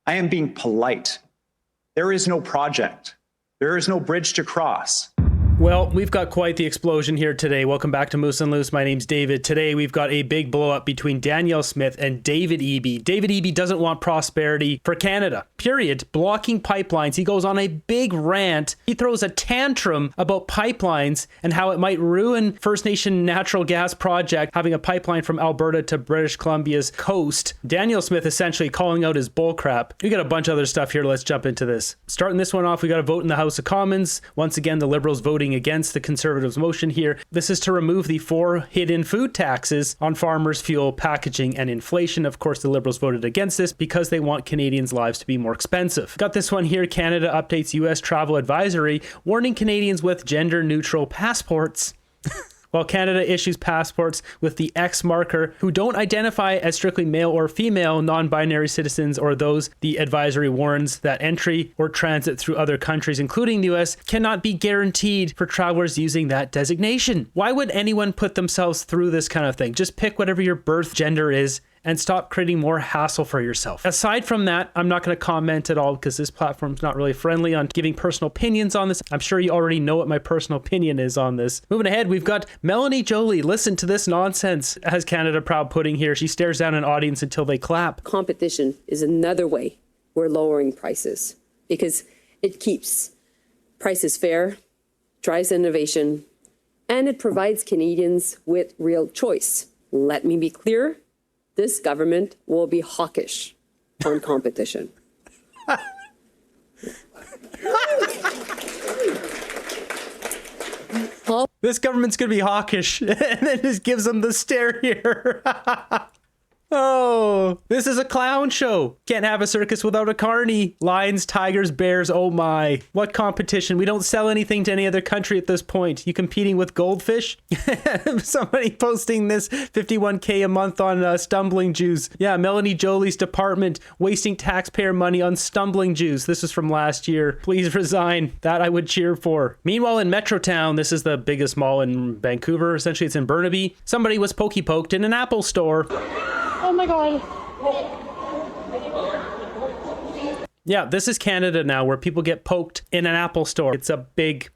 I am being polite. There is no project. There is no bridge to cross. Well, we've got quite the explosion here today. Welcome back to Moose and Loose. My name's David. Today, we've got a big blow up between Danielle Smith and David Eby. David Eby doesn't want prosperity for Canada, period. Blocking pipelines. He goes on a big rant. He throws a tantrum about pipelines and how it might ruin First Nation natural gas project, having a pipeline from Alberta to British Columbia's coast. Danielle Smith essentially calling out his bullcrap. We got a bunch of other stuff here. Let's jump into this. Starting this one off, we got a vote in the House of Commons. Once again, the Liberals voting against the Conservatives' motion here. This is to remove the 4 hidden food taxes on farmers, fuel, packaging, and inflation. Of course, the Liberals voted against this because they want Canadians' lives to be more expensive. Got this one here. Canada updates U.S. travel advisory, warning Canadians with gender-neutral passports. While Canada issues passports with the X marker who don't identify as strictly male or female, non-binary citizens, or those the advisory warns that entry or transit through other countries, including the US, cannot be guaranteed for travelers using that designation. Why would anyone put themselves through this kind of thing? Just pick whatever your birth gender is and stop creating more hassle for yourself. Aside from that, I'm not going to comment at all because this platform's not really friendly on giving personal opinions on this. I'm sure you already know what my personal opinion is on this. Moving ahead, we've got Melanie Joly. Listen to this nonsense, has Canada Proud putting here. She stares down an audience until they clap. Competition is another way we're lowering prices because it keeps prices fair, drives innovation, and it provides Canadians with real choice. Let me be clear. This government will be hawkish on competition. This government's going to be hawkish, and then just gives them the stare here. Oh, this is a clown show. Can't have a circus without a Carney. Lions, tigers, bears, oh my. What competition? We don't sell anything to any other country at this point. You competing with goldfish? Somebody posting this 51K a month on stumbling Jews. Yeah, Melanie Joly's department wasting taxpayer money on stumbling Jews. This is from last year. Please resign. That I would cheer for. Meanwhile, in Metrotown, this is the biggest mall in Vancouver. Essentially, it's in Burnaby. Somebody was pokey-poked in an Apple store. Oh my God. Yeah, this is Canada now where people get poked in an Apple store. It's a big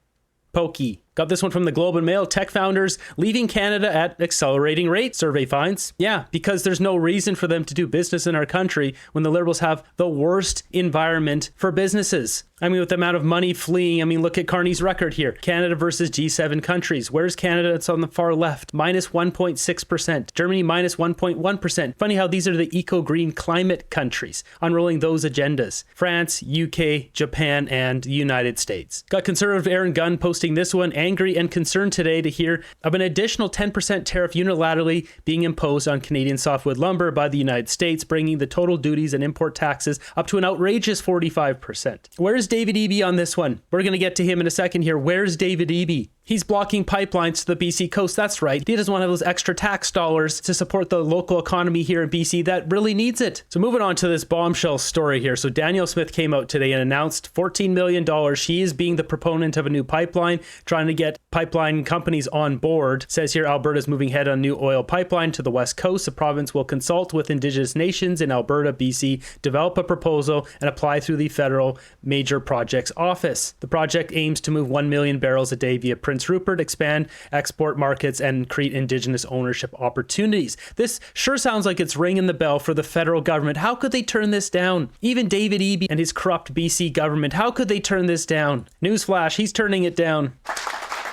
pokey. Got this one from the Globe and Mail. Tech founders leaving Canada at accelerating rate, survey finds. Yeah, because there's no reason for them to do business in our country when the Liberals have the worst environment for businesses. I mean, with the amount of money fleeing, I mean, look at Carney's record here. Canada versus G7 countries. Where's Canada? It's on the far left. Minus 1.6%. Germany minus 1.1%. Funny how these are the eco-green climate countries unrolling those agendas. France, UK, Japan, and the United States. Got Conservative Aaron Gunn posting this one. Angry and concerned today to hear of an additional 10% tariff unilaterally being imposed on Canadian softwood lumber by the United States, bringing the total duties and import taxes up to an outrageous 45%. Where's David Eby on this one? We're going to get to him in a second here. Where's David Eby? He's blocking pipelines to the BC coast. That's right. He doesn't want to have those extra tax dollars to support the local economy here in BC that really needs it. So moving on to this bombshell story here. So Danielle Smith came out today and announced $14 million. She is being the proponent of a new pipeline, trying to get pipeline companies on board. Says here Alberta's moving ahead on a new oil pipeline to the west coast. The province will consult with Indigenous nations in Alberta, BC, develop a proposal and apply through the federal major projects office. The project aims to move 1 million barrels a day via Prince Rupert, expand export markets, and create Indigenous ownership opportunities. This sure sounds like it's ringing the bell for the federal government. How could they turn this down? Even David Eby and his corrupt BC government, how could they turn this down? Newsflash, he's turning it down.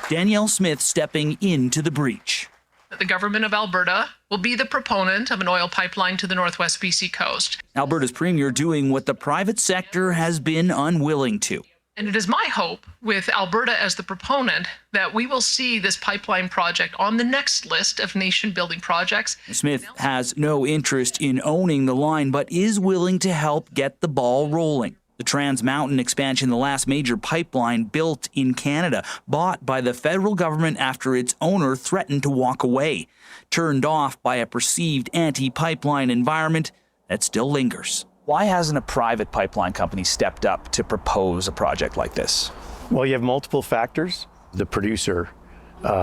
Danielle Smith stepping into the breach. The government of Alberta will be the proponent of an oil pipeline to the northwest BC coast. Alberta's premier doing what the private sector has been unwilling to. And it is my hope, with Alberta as the proponent, that we will see this pipeline project on the next list of nation-building projects. Smith has no interest in owning the line, but is willing to help get the ball rolling. The Trans Mountain expansion, the last major pipeline built in Canada, bought by the federal government after its owner threatened to walk away, turned off by a perceived anti-pipeline environment that still lingers. Why hasn't a private pipeline company stepped up to propose a project like this? Well, you have multiple factors. The producer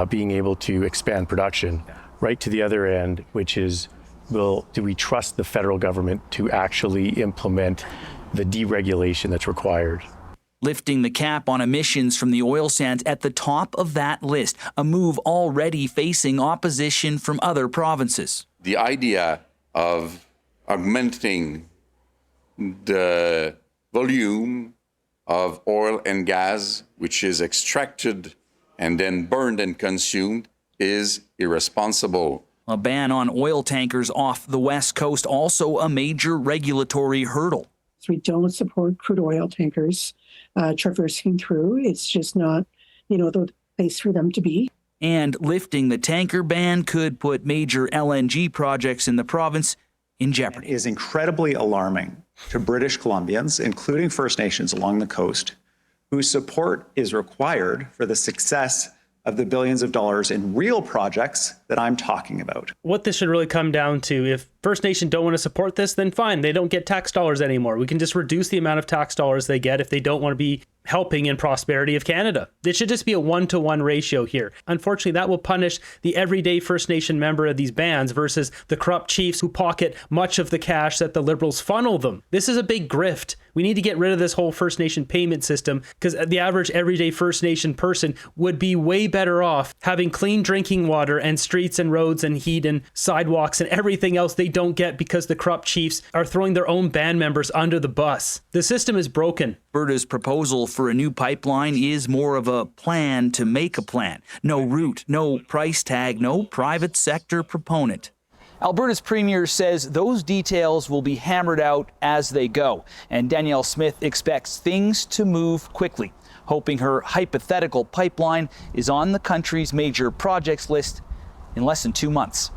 being able to expand production right to the other end, which is, do we trust the federal government to actually implement the deregulation that's required. Lifting the cap on emissions from the oil sands at the top of that list, a move already facing opposition from other provinces. The idea of augmenting the volume of oil and gas, which is extracted and then burned and consumed, is irresponsible. A ban on oil tankers off the West Coast, also a major regulatory hurdle. We don't support crude oil tankers traversing through. It's just not, the place for them to be. And lifting the tanker ban could put major LNG projects in the province in jeopardy. It is incredibly alarming to British Columbians, including First Nations along the coast, whose support is required for the success of the billions of dollars in real projects that I'm talking about. What this should really come down to, if First Nation don't want to support this, then fine, they don't get tax dollars anymore. We can just reduce the amount of tax dollars they get if they don't want to be helping in prosperity of Canada. It should just be a 1-to-1 ratio here. Unfortunately, that will punish the everyday First Nation member of these bands versus the corrupt chiefs who pocket much of the cash that the Liberals funnel them. This is a big grift. We need to get rid of this whole First Nation payment system because the average everyday First Nation person would be way better off having clean drinking water and streets and roads and heat and sidewalks and everything else they don't get because the corrupt chiefs are throwing their own band members under the bus. The system is broken. Alberta's proposal for a new pipeline is more of a plan to make a plan. No route, no price tag, no private sector proponent. Alberta's premier says those details will be hammered out as they go, and Danielle Smith expects things to move quickly, hoping her hypothetical pipeline is on the country's major projects list in less than 2 months.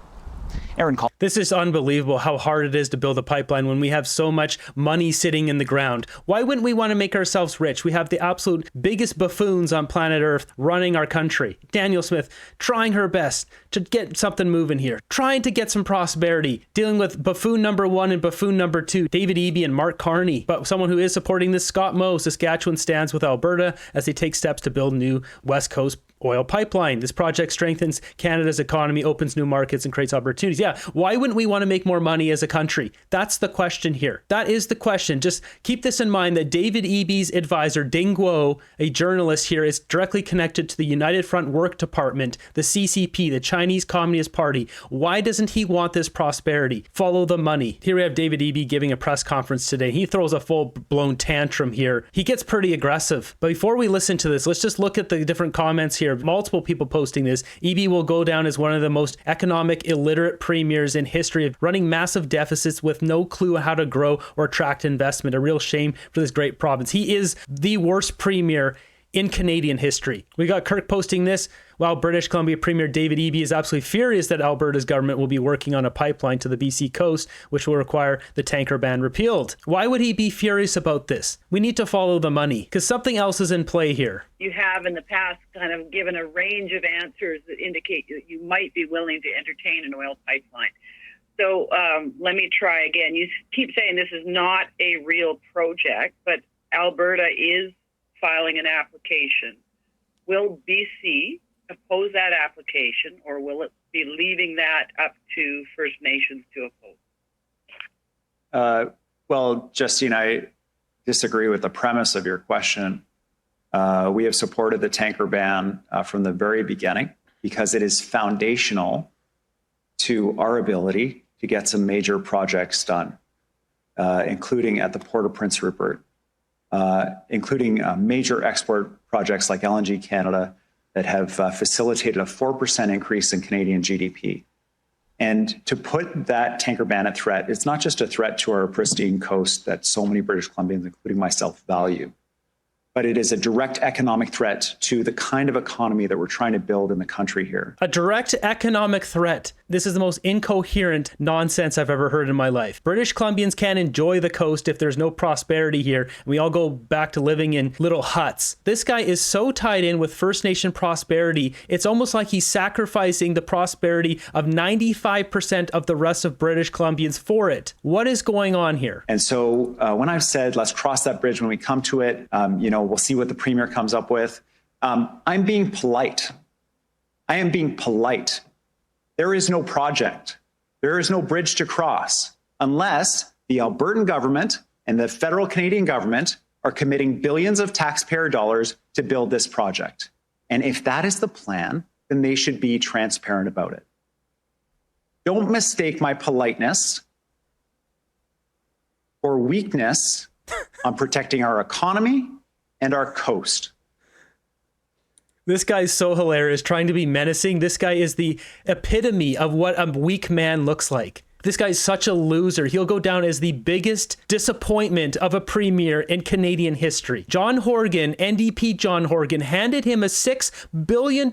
Aaron Call. This is unbelievable how hard it is to build a pipeline when we have so much money sitting in the ground. Why wouldn't we want to make ourselves rich? We have the absolute biggest buffoons on planet Earth running our country. Danielle Smith trying her best to get something moving here, trying to get some prosperity, dealing with buffoon number 1 and buffoon number 2, David Eby and Mark Carney. But someone who is supporting this, Scott Moe, Saskatchewan stands with Alberta as they take steps to build new West Coast oil pipeline. This project strengthens Canada's economy, opens new markets, and creates opportunities. Yeah, why wouldn't we want to make more money as a country? That's the question here. That is the question. Just keep this in mind that David Eby's advisor, Ding Guo, a journalist here, is directly connected to the United Front Work Department, the CCP, the Chinese Communist Party. Why doesn't he want this prosperity? Follow the money. Here we have David Eby giving a press conference today. He throws a full-blown tantrum here. He gets pretty aggressive. But before we listen to this, let's just look at the different comments here. Multiple people posting this. Eby will go down as one of the most economic illiterate premiers in history, of running massive deficits with no clue how to grow or attract investment. A real shame for this great province. He is the worst premier in Canadian history. We got Kirk posting this while British Columbia Premier David Eby is absolutely furious that Alberta's government will be working on a pipeline to the BC coast, which will require the tanker ban repealed. Why would he be furious about this? We need to follow the money because something else is in play here. You have in the past kind of given a range of answers that indicate that you might be willing to entertain an oil pipeline. So let me try again. You keep saying this is not a real project, but Alberta is filing an application. Will BC oppose that application, or will it be leaving that up to First Nations to oppose? Well, Justine, I disagree with the premise of your question. We have supported the tanker ban from the very beginning because it is foundational to our ability to get some major projects done, including at the Port of Prince Rupert, including major export projects like LNG Canada that have facilitated a 4% increase in Canadian GDP. And to put that tanker ban at threat, it's not just a threat to our pristine coast that so many British Columbians, including myself, value, but it is a direct economic threat to the kind of economy that we're trying to build in the country here. A direct economic threat. This is the most incoherent nonsense I've ever heard in my life. British Columbians can't enjoy the coast if there's no prosperity here, and we all go back to living in little huts. This guy is so tied in with First Nation prosperity, it's almost like he's sacrificing the prosperity of 95% of the rest of British Columbians for it. What is going on here? And so when I've said, let's cross that bridge when we come to it, we'll see what the premier comes up with. I'm being polite. I am being polite. There is no project. There is no bridge to cross unless the Albertan government And the federal Canadian government are committing billions of taxpayer dollars to build this project. And if that is the plan, then they should be transparent about it. Don't mistake my politeness or weakness on protecting our economy and our coast. This guy's so hilarious, trying to be menacing. This guy is the epitome of what a weak man looks like. This guy's such a loser. He'll go down as the biggest disappointment of a premier in Canadian history. John Horgan, NDP John Horgan, handed him a $6 billion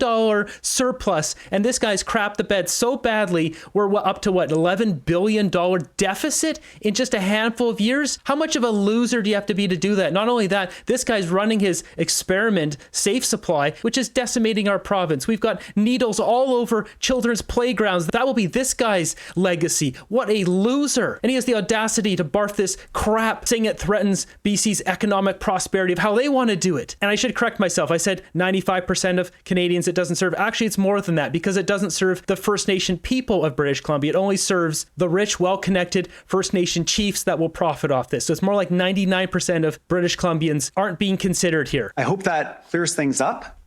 surplus, and this guy's crapped the bed so badly, we're up to what, $11 billion deficit in just a handful of years? How much of a loser do you have to be to do that? Not only that, this guy's running his experiment, Safe Supply, which is decimating our province. We've got needles all over children's playgrounds. That will be this guy's legacy. What a loser. And he has the audacity to barf this crap, saying it threatens BC's economic prosperity of how they want to do it. And I should correct myself. I said 95% of Canadians it doesn't serve. Actually, it's more than that because it doesn't serve the First Nation people of British Columbia. It only serves the rich, well-connected First Nation chiefs that will profit off this. So it's more like 99% of British Columbians aren't being considered here. I hope that clears things up,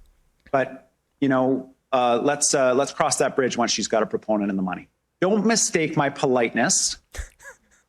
but let's cross that bridge once she's got a proponent and the money. Don't mistake my politeness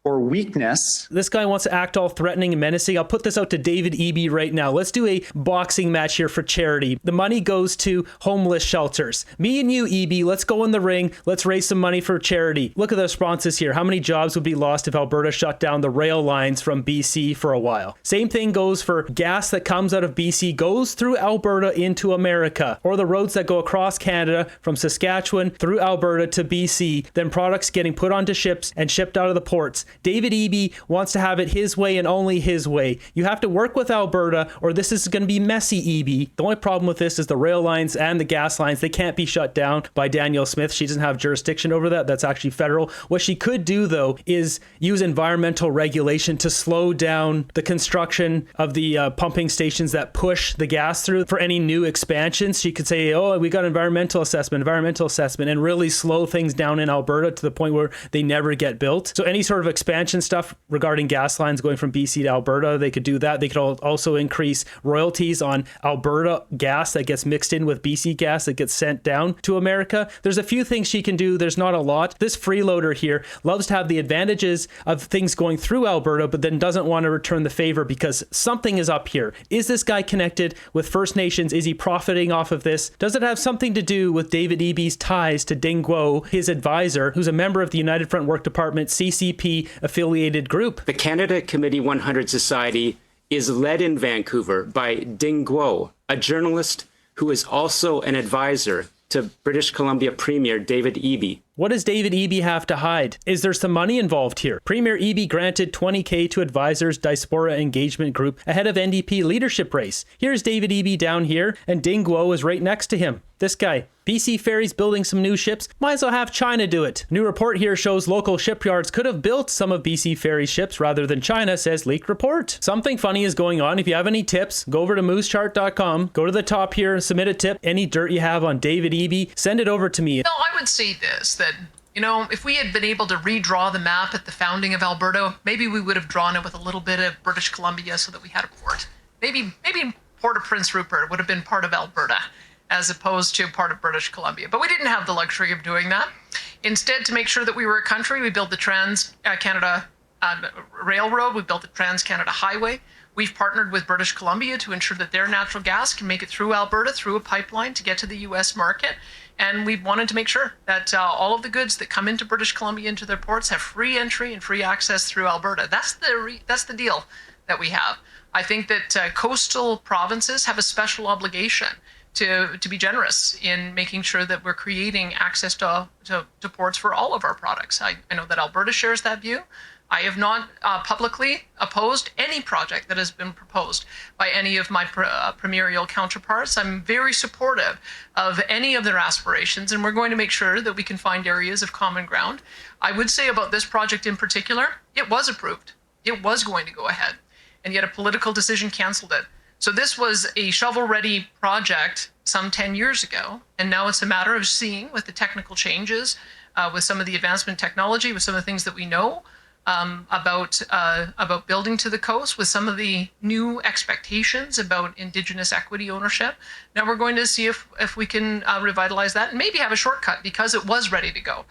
or weakness. This guy wants to act all threatening and menacing. I'll put this out to David Eby right now. Let's do a boxing match here for charity. The money goes to homeless shelters. Me and you, Eby, let's go in the ring. Let's raise some money for charity. Look at the responses here. How many jobs would be lost if Alberta shut down the rail lines from BC for a while? Same thing goes for gas that comes out of BC, goes through Alberta into America, or the roads that go across Canada from Saskatchewan through Alberta to BC, then products getting put onto ships and shipped out of the ports. David Eby wants to have it his way and only his way. You have to work with Alberta or this is going to be messy, Eby. The only problem with this is the rail lines and the gas lines. They can't be shut down by Danielle Smith. She doesn't have jurisdiction over that. That's actually federal. What she could do, though, is use environmental regulation to slow down the construction of the pumping stations that push the gas through for any new expansions. She could say, oh, we got environmental assessment, and really slow things down in Alberta to the point where they never get built. So any sort of expansion stuff regarding gas lines going from BC to Alberta, they could do that. They could also increase royalties on Alberta gas that gets mixed in with BC gas that gets sent down to America. There's a few things she can do. There's not a lot. This freeloader here loves to have the advantages of things going through Alberta, but then doesn't want to return the favor because something is up here. Is this guy connected with First Nations? Is he profiting off of this? Does it have something to do with David Eby's ties to Ding Guo, his advisor, who's a member of the United Front Work Department CCP affiliated group? The Canada Committee 100 Society is led in Vancouver by Ding Guo, a journalist who is also an advisor to British Columbia Premier David Eby. What does David Eby have to hide? Is there some money involved here? Premier Eby granted $20,000 to Advisors Diaspora Engagement Group ahead of NDP leadership race. Here's David Eby down here, and Ding Guo is right next to him. This guy. BC Ferries building some new ships. Might as well have China do it. New report here shows local shipyards could have built some of BC Ferries ships rather than China, says leaked report. Something funny is going on. If you have any tips, go over to moosechart.com, go to the top here, submit a tip. Any dirt you have on David Eby, send it over to me. No, I would say this, that if we had been able to redraw the map at the founding of Alberta, maybe we would have drawn it with a little bit of British Columbia so that we had a port. Maybe Port of Prince Rupert would have been part of Alberta as opposed to part of British Columbia. But we didn't have the luxury of doing that. Instead, to make sure that we were a country, we built the Trans-Canada Railroad, we built the Trans-Canada Highway. We've partnered with British Columbia to ensure that their natural gas can make it through Alberta, through a pipeline to get to the U.S. market. And we wanted to make sure that all of the goods that come into British Columbia, into their ports, have free entry and free access through Alberta. That's the deal that we have. I think that coastal provinces have a special obligation to be generous in making sure that we're creating access to ports for all of our products. I know that Alberta shares that view. I have not publicly opposed any project that has been proposed by any of my premierial counterparts. I'm very supportive of any of their aspirations, and we're going to make sure that we can find areas of common ground. I would say about this project in particular, it was approved. It was going to go ahead, and yet a political decision canceled it. So this was a shovel-ready project some 10 years ago, and now it's a matter of seeing with the technical changes, with some of the advancement technology, with some of the things that we know, about building to the coast with some of the new expectations about Indigenous equity ownership. Now we're going to see if we can revitalize that and maybe have a shortcut because it was ready to go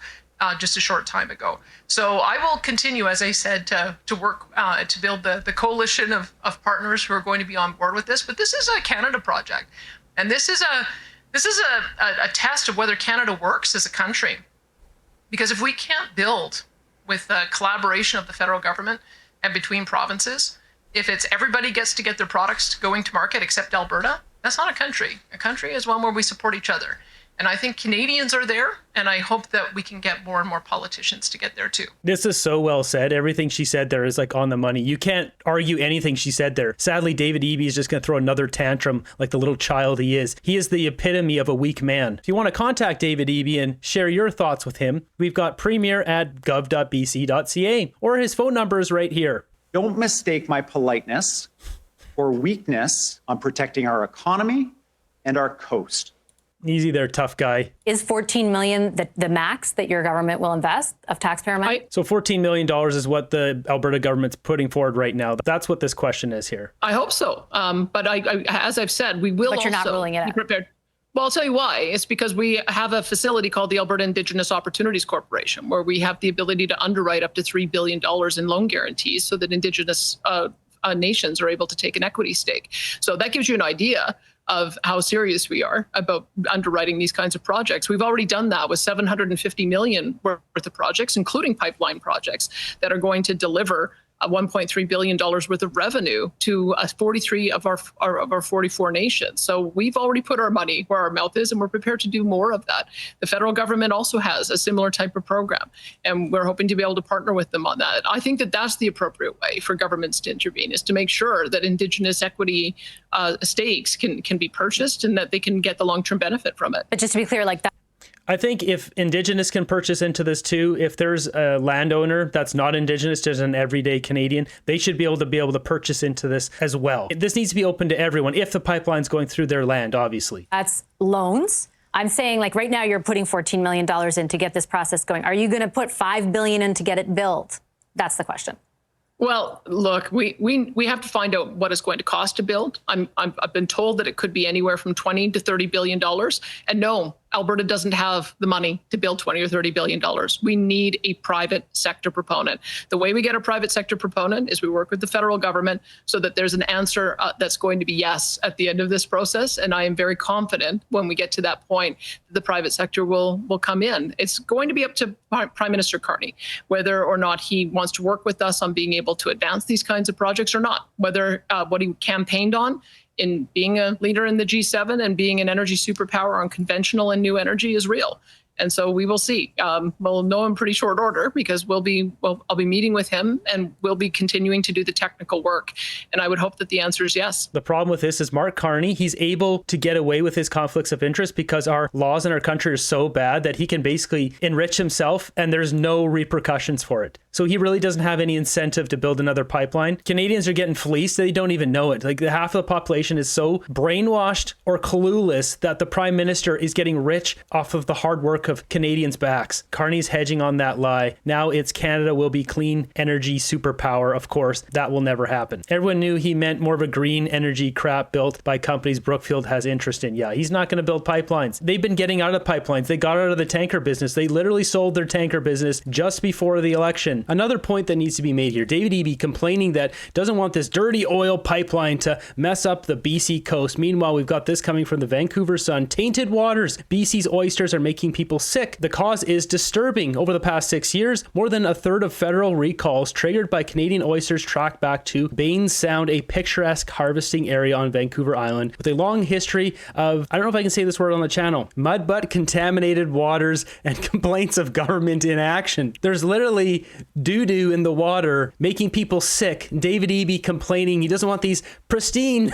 just a short time ago. So I will continue, as I said, to work to build the coalition of partners who are going to be on board with this. But this is a Canada project, and this is a test of whether Canada works as a country. Because if we can't build with the collaboration of the federal government and between provinces, if it's everybody gets to get their products going to market except Alberta, that's not a country. A country is one where we support each other. And I think Canadians are there, and I hope that we can get more and more politicians to get there too. This is so well said. Everything she said there is like on the money. You can't argue anything she said there. Sadly, David Eby is just going to throw another tantrum like the little child he is. He is the epitome of a weak man. If you want to contact David Eby and share your thoughts with him, we've got premier@gov.bc.ca, or his phone number is right here. Don't mistake my politeness or weakness on protecting our economy and our coast. Easy there, tough guy. Is $14 million the max that your government will invest of taxpayer money? So $14 million is what the Alberta government's putting forward right now. That's what this question is here. I hope so. But I, as I've said, we will But you're not ruling it out. be prepared. Well, I'll tell you why. It's because we have a facility called the Alberta Indigenous Opportunities Corporation, where we have the ability to underwrite up to $3 billion in loan guarantees so that Indigenous nations are able to take an equity stake. So that gives you an idea of how serious we are about underwriting these kinds of projects. We've already done that with $750 million worth of projects, including pipeline projects that are going to deliver $1.3 billion worth of revenue to 43 of our 44 nations. So we've already put our money where our mouth is, and we're prepared to do more of that. The federal government also has a similar type of program, and we're hoping to be able to partner with them on that. I think that that's the appropriate way for governments to intervene, is to make sure that Indigenous equity stakes can be purchased and that they can get the long-term benefit from it. But just to be clear, like that. I think if Indigenous can purchase into this too, if there's a landowner that's not Indigenous, just an everyday Canadian, they should be able to purchase into this as well. This needs to be open to everyone if the pipeline's going through their land, obviously. That's loans. I'm saying, like, right now you're putting $14 million in to get this process going. Are you going to put $5 billion in to get it built? That's the question. Well, look, we have to find out what it's going to cost to build. I've been told that it could be anywhere from $20 to $30 billion. And no, Alberta doesn't have the money to build $20 or $30 billion. We need a private sector proponent. The way we get a private sector proponent is we work with the federal government so that there's an answer that's going to be yes at the end of this process. And I am very confident when we get to that point, the private sector will come in. It's going to be up to Prime Minister Carney whether or not he wants to work with us on being able to advance these kinds of projects or not, whether what he campaigned on in being a leader in the G7 and being an energy superpower on conventional and new energy is real. And so we will see. We'll know in pretty short order because I'll be meeting with him and we'll be continuing to do the technical work. And I would hope that the answer is yes. The problem with this is Mark Carney, he's able to get away with his conflicts of interest because our laws in our country are so bad that he can basically enrich himself and there's no repercussions for it. So he really doesn't have any incentive to build another pipeline. Canadians are getting fleeced. They don't even know it. Like half of the population is so brainwashed or clueless that the Prime Minister is getting rich off of the hard work of Canadians' backs. Carney's hedging on that lie. Now it's Canada will be clean energy superpower. Of course, that will never happen. Everyone knew he meant more of a green energy crap built by companies Brookfield has interest in. Yeah, he's not going to build pipelines. They've been getting out of pipelines. They got out of the tanker business. They literally sold their tanker business just before the election. Another point that needs to be made here, David Eby complaining that doesn't want this dirty oil pipeline to mess up the BC coast. Meanwhile, we've got this coming from the Vancouver Sun. Tainted waters. BC's oysters are making people sick. The cause is disturbing. Over the past 6 years, more than a third of federal recalls triggered by Canadian oysters track back to Baines Sound, a picturesque harvesting area on Vancouver Island with a long history of, I don't know if I can say this word on the channel, mud butt contaminated waters and complaints of government inaction. There's literally doo-doo in the water making people sick. David Eby complaining he doesn't want these pristine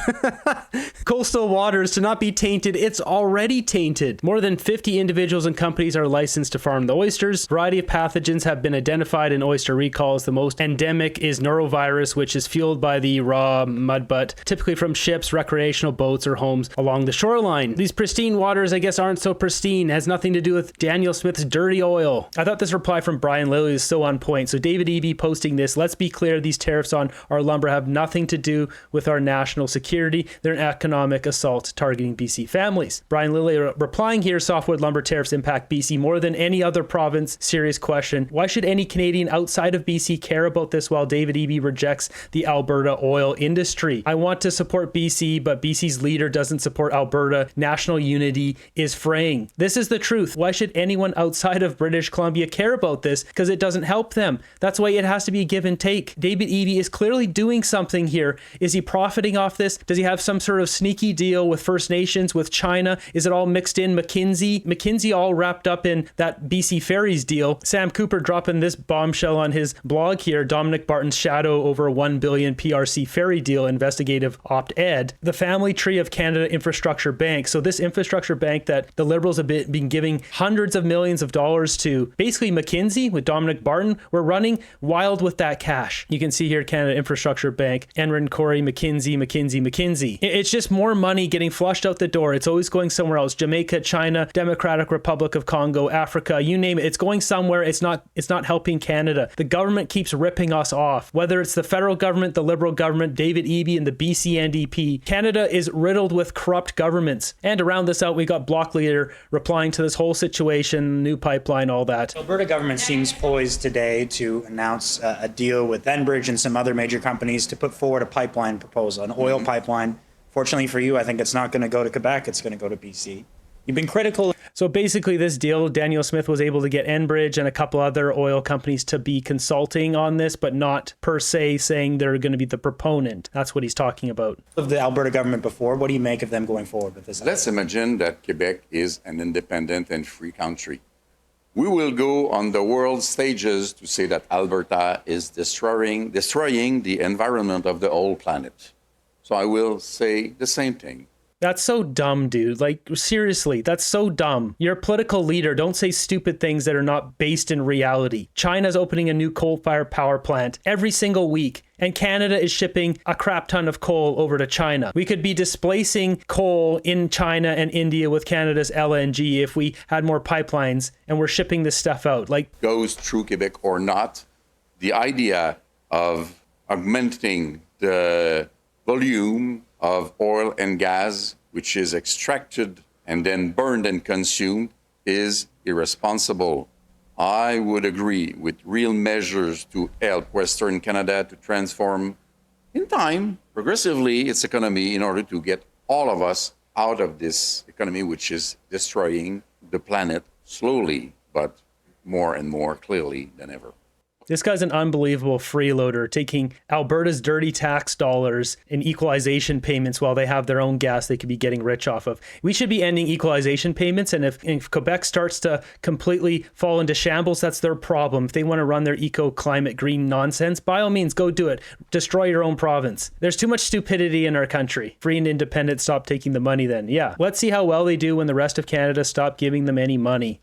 coastal waters to not be tainted. It's already tainted. More than 50 individuals and companies are licensed to farm the oysters. Variety of pathogens have been identified in oyster recalls. The most endemic is norovirus, which is fueled by the raw mud butt, typically from ships, recreational boats, or homes along the shoreline. These pristine waters, I guess, aren't so pristine. It has nothing to do with Danielle Smith's dirty oil. I thought this reply from Brian Lilly is so on point. So David Eby posting this, let's be clear, these tariffs on our lumber have nothing to do with our national security. They're an economic assault targeting BC families. Brian Lilly replying here, softwood lumber tariffs impact BC more than any other province. Serious question. Why should any Canadian outside of BC care about this while David Eby rejects the Alberta oil industry? I want to support BC, but BC's leader doesn't support Alberta. National unity is fraying. This is the truth. Why should anyone outside of British Columbia care about this? Because it doesn't help them. That's why it has to be a give and take. David Eby is clearly doing something here. Is he profiting off this? Does he have some sort of sneaky deal with First Nations, with China? Is it all mixed in? McKinsey all wrapped up in that BC Ferries deal. Sam Cooper dropping this bombshell on his blog here. Dominic Barton's shadow over a $1 billion PRC ferry deal investigative op-ed. The family tree of Canada Infrastructure Bank. So this infrastructure bank that the Liberals have been giving hundreds of millions of dollars to, basically McKinsey with Dominic Barton, we're running wild with that cash. You can see here Canada Infrastructure Bank, Enron, Corey, McKinsey. It's just more money getting flushed out the door. It's always going somewhere else. Jamaica, China, Democratic Republic of Congo, Africa, you name it. It's going somewhere. It's not helping Canada. The government keeps ripping us off. Whether it's the federal government, the Liberal government, David Eby and the BC NDP, Canada is riddled with corrupt governments. And to round this out, we got Bloc leader replying to this whole situation, new pipeline, all that. The Alberta government seems poised today to announce a deal with Enbridge and some other major companies to put forward a pipeline proposal, an oil pipeline. Fortunately for you, I think it's not going to go to Quebec, it's going to go to BC. You've been critical. So basically this deal, Danielle Smith was able to get Enbridge and a couple other oil companies to be consulting on this, but not per se saying they're going to be the proponent. That's what he's talking about. Of the Alberta government before, what do you make of them going forward with this? Let's imagine that Quebec is an independent and free country. We will go on the world stages to say that Alberta is destroying the environment of the whole planet. So I will say the same thing. That's so dumb, dude. Like, seriously, that's so dumb. You're a political leader. Don't say stupid things that are not based in reality. China's opening a new coal-fired power plant every single week, and Canada is shipping a crap ton of coal over to China. We could be displacing coal in China and India with Canada's LNG if we had more pipelines and we're shipping this stuff out. Like, goes through Quebec or not, the idea of augmenting the volume of oil and gas, which is extracted and then burned and consumed, is irresponsible. I would agree with real measures to help Western Canada to transform in time, progressively, its economy in order to get all of us out of this economy, which is destroying the planet slowly, but more and more clearly than ever. This guy's an unbelievable freeloader, taking Alberta's dirty tax dollars and equalization payments while they have their own gas they could be getting rich off of. We should be ending equalization payments, and if Quebec starts to completely fall into shambles, that's their problem. If they want to run their eco-climate green nonsense, by all means, go do it. Destroy your own province. There's too much stupidity in our country. Free and independent, stop taking the money then. Yeah, let's see how well they do when the rest of Canada stop giving them any money.